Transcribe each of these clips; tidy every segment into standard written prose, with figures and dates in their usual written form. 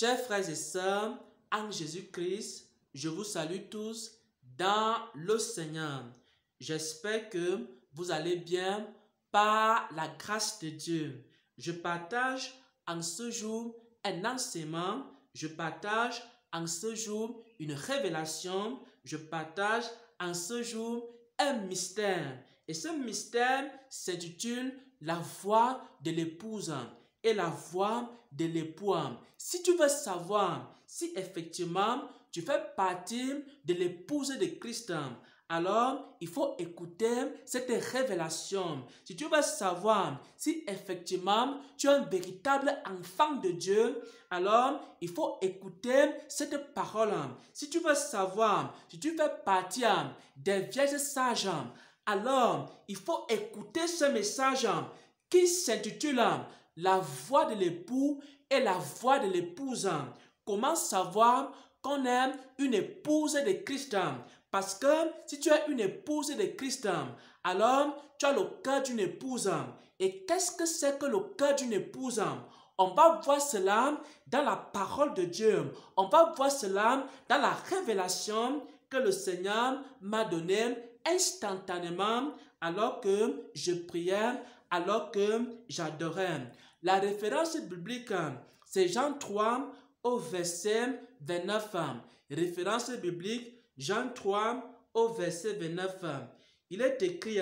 Chers frères et sœurs, en Jésus-Christ, je vous salue tous dans le Seigneur. J'espère que vous allez bien par la grâce de Dieu. Je partage en ce jour un enseignement, je partage en ce jour une révélation, je partage en ce jour un mystère. Et ce mystère s'intitule la voix de l'épouse et la voix de l'époux. Si tu veux savoir si effectivement tu fais partie de l'épouse de Christ, alors il faut écouter cette révélation. Si tu veux savoir si effectivement tu es un véritable enfant de Dieu, alors il faut écouter cette parole. Si tu veux savoir si tu fais partie des vierges sages, alors il faut écouter ce message qui s'intitule la voix de l'époux et la voix de l'épouse. Comment savoir qu'on est une épouse de Christ? Parce que si tu es une épouse de Christ, alors tu as le cœur d'une épouse. Et qu'est-ce que c'est que le cœur d'une épouse? On va voir cela dans la parole de Dieu. On va voir cela dans la révélation que le Seigneur m'a donnée instantanément alors que je priais, alors que j'adorais. La référence biblique, c'est Jean 3 au verset 29. Référence biblique, Jean 3 au verset 29. Il est écrit,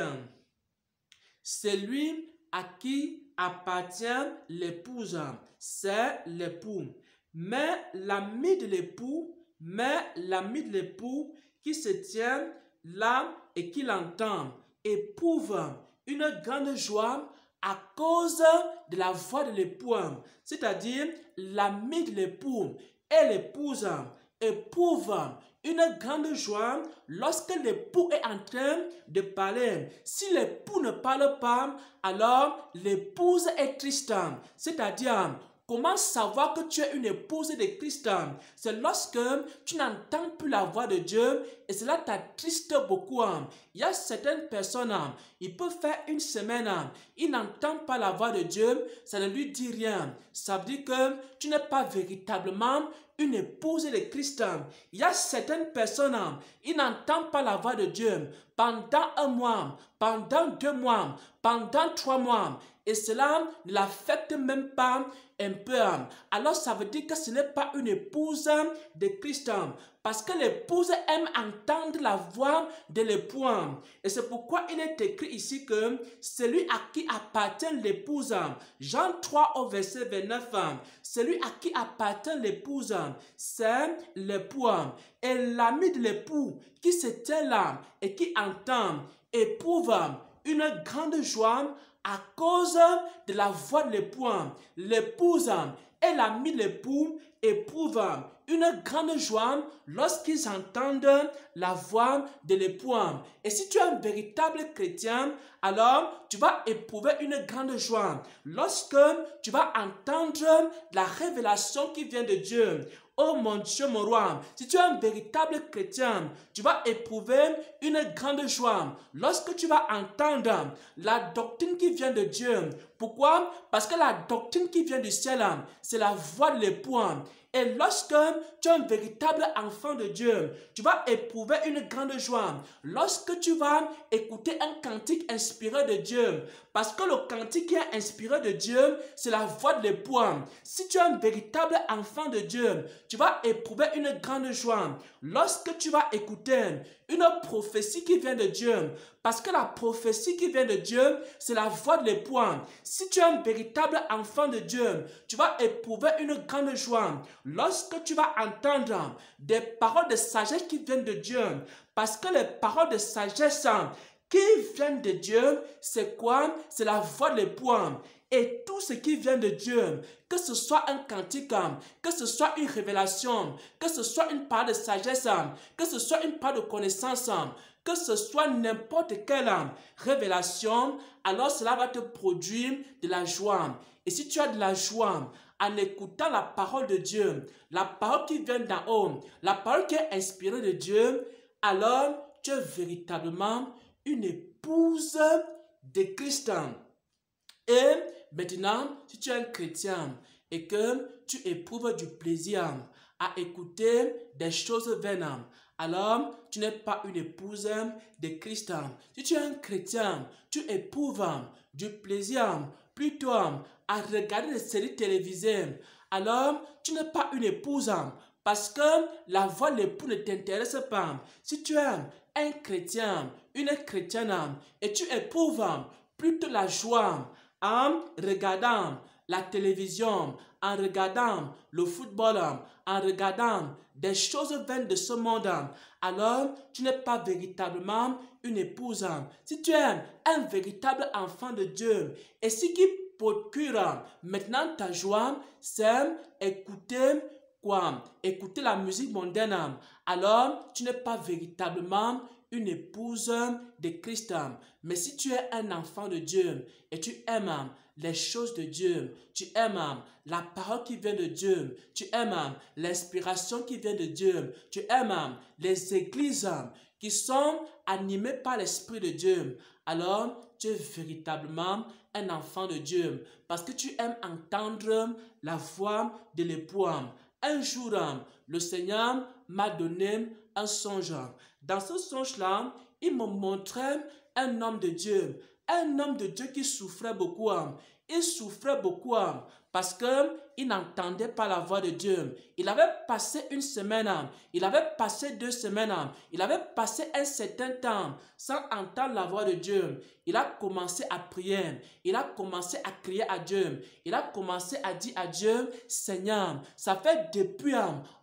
celui à qui appartient l'épouse, c'est l'époux. Mais l'ami de l'époux qui se tient là et qui l'entend éprouve une grande joie à cause de la voix de l'époux, c'est-à-dire l'ami de l'époux et l'épouse éprouvent une grande joie lorsque l'époux est en train de parler. Si l'époux ne parle pas, alors l'épouse est triste, c'est-à-dire comment savoir que tu es une épouse de Christ? C'est lorsque tu n'entends plus la voix de Dieu et cela t'attriste beaucoup. Il y a certaines personnes, ils peuvent faire une semaine, ils n'entendent pas la voix de Dieu, ça ne lui dit rien. Ça veut dire que tu n'es pas véritablement une épouse de Christ. Il y a certaines personnes, ils n'entendent pas la voix de Dieu pendant un mois, pendant 2 mois, pendant 3 mois. Et cela ne l'affecte même pas un peu. Alors ça veut dire que ce n'est pas une épouse de Christ. Parce que l'épouse aime entendre la voix de l'époux. Et c'est pourquoi il est écrit ici que celui à qui appartient l'épouse, Jean 3 au verset 29, celui à qui appartient l'épouse, c'est l'époux. Et l'ami de l'époux qui se tient là et qui entend éprouve une grande joie à cause de la voix de l'époux. L'épouse et l'ami de l'époux éprouvent une grande joie lorsqu'ils entendent la voix de l'époux. Et si tu es un véritable chrétien, alors tu vas éprouver une grande joie lorsque tu vas entendre la révélation qui vient de Dieu. Oh mon Dieu, mon roi, si tu es un véritable chrétien, tu vas éprouver une grande joie lorsque tu vas entendre la doctrine qui vient de Dieu. Pourquoi? Parce que la doctrine qui vient du ciel, c'est la voix de l'époux. Et lorsque tu es un véritable enfant de Dieu, tu vas éprouver une grande joie lorsque tu vas écouter un cantique inspiré de Dieu. Parce que le cantique qui est inspiré de Dieu, c'est la voix de l'époux. Si tu es un véritable enfant de Dieu, tu vas éprouver une grande joie lorsque tu vas écouter une prophétie qui vient de Dieu. Parce que la prophétie qui vient de Dieu, c'est la voix de l'époux. Si tu es un véritable enfant de Dieu, tu vas éprouver une grande joie lorsque tu vas entendre des paroles de sagesse qui viennent de Dieu. Parce que les paroles de sagesse qui viennent de Dieu, c'est quoi? C'est la voix de l'époux. Et tout ce qui vient de Dieu, que ce soit un cantique, que ce soit une révélation, que ce soit une parole de sagesse, que ce soit une parole de connaissance, que ce soit n'importe quelle révélation, alors cela va te produire de la joie. Et si tu as de la joie en écoutant la parole de Dieu, la parole qui vient d'en haut, la parole qui est inspirée de Dieu, alors tu es véritablement une épouse de Christ. Et maintenant, si tu es un chrétien et que tu éprouves du plaisir à écouter des choses vaines, alors tu n'es pas une épouse de Christ. Si tu es un chrétien, tu éprouves du plaisir plutôt à regarder des séries télévisées, alors tu n'es pas une épouse parce que la voix de l'époux ne t'intéresse pas. Si tu es un chrétien, une chrétienne et tu éprouves plutôt la joie en regardant la télévision, en regardant le football, en regardant des choses vaines de ce monde, alors tu n'es pas véritablement une épouse. Si tu es un véritable enfant de Dieu, et ce qui procure maintenant ta joie, c'est écouter quoi? Écouter la musique mondaine, alors tu n'es pas véritablement une épouse de Christ. Mais si tu es un enfant de Dieu et tu aimes les choses de Dieu, tu aimes la parole qui vient de Dieu, tu aimes l'inspiration qui vient de Dieu, tu aimes les églises qui sont animées par l'Esprit de Dieu, alors tu es véritablement un enfant de Dieu parce que tu aimes entendre la voix de l'époux. Un jour, le Seigneur m'a donné un songe. Dans ce songe-là, il me montrait un homme de Dieu qui souffrait beaucoup. Il souffrait beaucoup parce qu'il n'entendait pas la voix de Dieu. Il avait passé une semaine, il avait passé 2 semaines, il avait passé un certain temps sans entendre la voix de Dieu. Il a commencé à prier, il a commencé à crier à Dieu, il a commencé à dire à Dieu, Seigneur, ça fait depuis,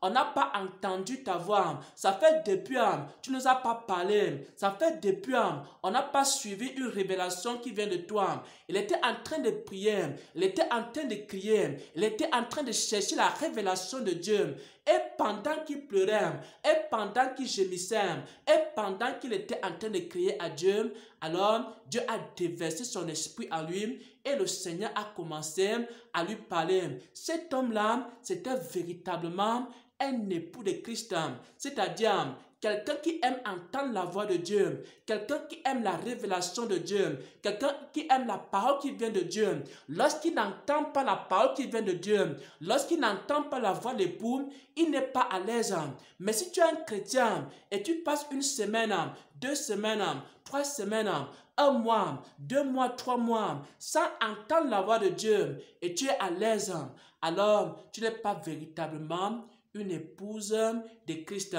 on n'a pas entendu ta voix, ça fait depuis, tu ne nous as pas parlé, ça fait depuis, on n'a pas suivi une révélation qui vient de toi. Il était en train de prier, il était en train de crier, il était en train de chercher la révélation de Dieu. Et pendant qu'il pleurait, et pendant qu'il gémissait, et pendant qu'il était en train de crier à Dieu, alors Dieu a déversé son esprit à lui et le Seigneur a commencé à lui parler. Cet homme-là, c'était véritablement un époux de Christ, c'est-à-dire quelqu'un qui aime entendre la voix de Dieu, quelqu'un qui aime la révélation de Dieu, quelqu'un qui aime la parole qui vient de Dieu. Lorsqu'il n'entend pas la parole qui vient de Dieu, lorsqu'il n'entend pas la voix de l'époux, il n'est pas à l'aise. Mais si tu es un chrétien et tu passes 1 semaine, 2 semaines, 3 semaines, 1 mois, 2 mois, 3 mois, sans entendre la voix de Dieu et tu es à l'aise, alors tu n'es pas véritablement une épouse de Christ.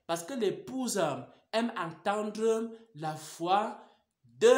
Parce que l'épouse aime entendre la voix de